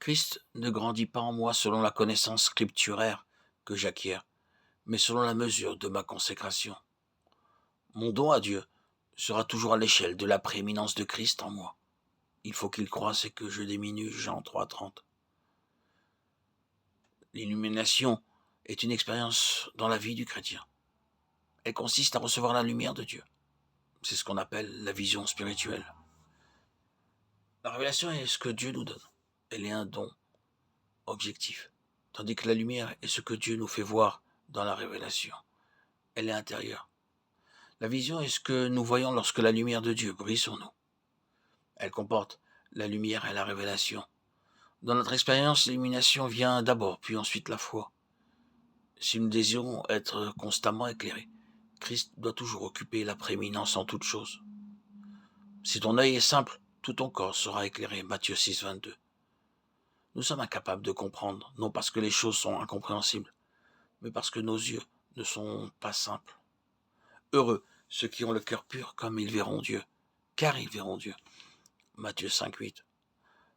Christ ne grandit pas en moi selon la connaissance scripturaire que j'acquiers, mais selon la mesure de ma consécration. Mon don à Dieu sera toujours à l'échelle de la prééminence de Christ en moi. Il faut qu'il croisse et que je diminue, Jean 3,30. L'illumination est une expérience dans la vie du chrétien. Elle consiste à recevoir la lumière de Dieu. C'est ce qu'on appelle la vision spirituelle. La révélation est ce que Dieu nous donne. Elle est un don objectif, tandis que la lumière est ce que Dieu nous fait voir dans la révélation. Elle est intérieure. La vision est ce que nous voyons lorsque la lumière de Dieu brille sur nous. Elle comporte la lumière et la révélation. Dans notre expérience, l'illumination vient d'abord, puis ensuite la foi. Si nous désirons être constamment éclairés, Christ doit toujours occuper la prééminence en toutes choses. Si ton œil est simple, tout ton corps sera éclairé. Matthieu 6, 22. Nous sommes incapables de comprendre, non parce que les choses sont incompréhensibles, mais parce que nos yeux ne sont pas simples. Heureux ceux qui ont le cœur pur, comme ils verront Dieu, car ils verront Dieu. Matthieu 5, 8.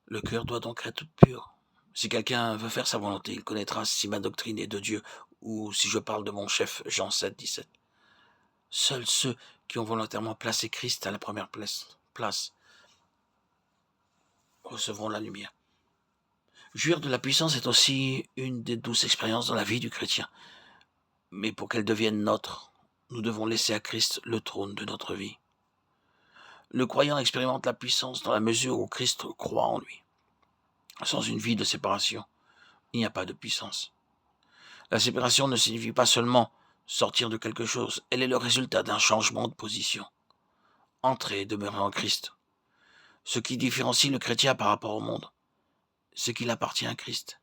Le cœur doit donc être pur. Si quelqu'un veut faire sa volonté, il connaîtra si ma doctrine est de Dieu ou si je parle de mon chef, Jean 7, 17. Seuls ceux qui ont volontairement placé Christ à la première place recevront la lumière. Jouir de la puissance est aussi une des douces expériences dans la vie du chrétien. Mais pour qu'elle devienne nôtre, nous devons laisser à Christ le trône de notre vie. Le croyant expérimente la puissance dans la mesure où Christ croit en lui. Sans une vie de séparation, il n'y a pas de puissance. La séparation ne signifie pas seulement sortir de quelque chose, elle est le résultat d'un changement de position. Entrer et demeurer en Christ. Ce qui différencie le chrétien par rapport au monde, c'est qu'il appartient à Christ.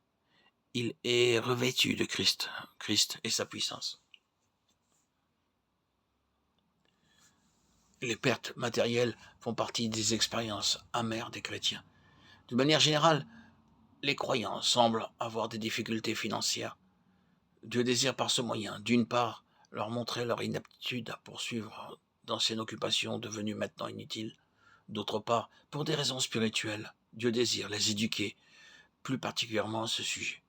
Il est revêtu de Christ, Christ et sa puissance. Les pertes matérielles font partie des expériences amères des chrétiens. De manière générale, les croyants semblent avoir des difficultés financières. Dieu désire par ce moyen, d'une part, leur montrer leur inaptitude à poursuivre d'anciennes occupations devenues maintenant inutiles. D'autre part, pour des raisons spirituelles, Dieu désire les éduquer, plus particulièrement à ce sujet.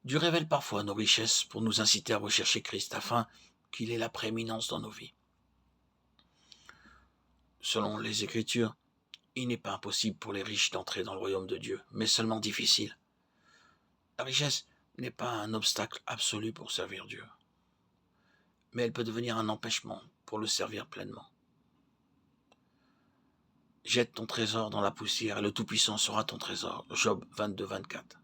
Dieu révèle parfois nos richesses pour nous inciter à rechercher Christ afin qu'il ait la prééminence dans nos vies. Selon les Écritures, il n'est pas impossible pour les riches d'entrer dans le royaume de Dieu, mais seulement difficile. La richesse n'est pas un obstacle absolu pour servir Dieu, mais elle peut devenir un empêchement pour le servir pleinement. Jette ton trésor dans la poussière et le Tout-Puissant sera ton trésor. Job 22, 24.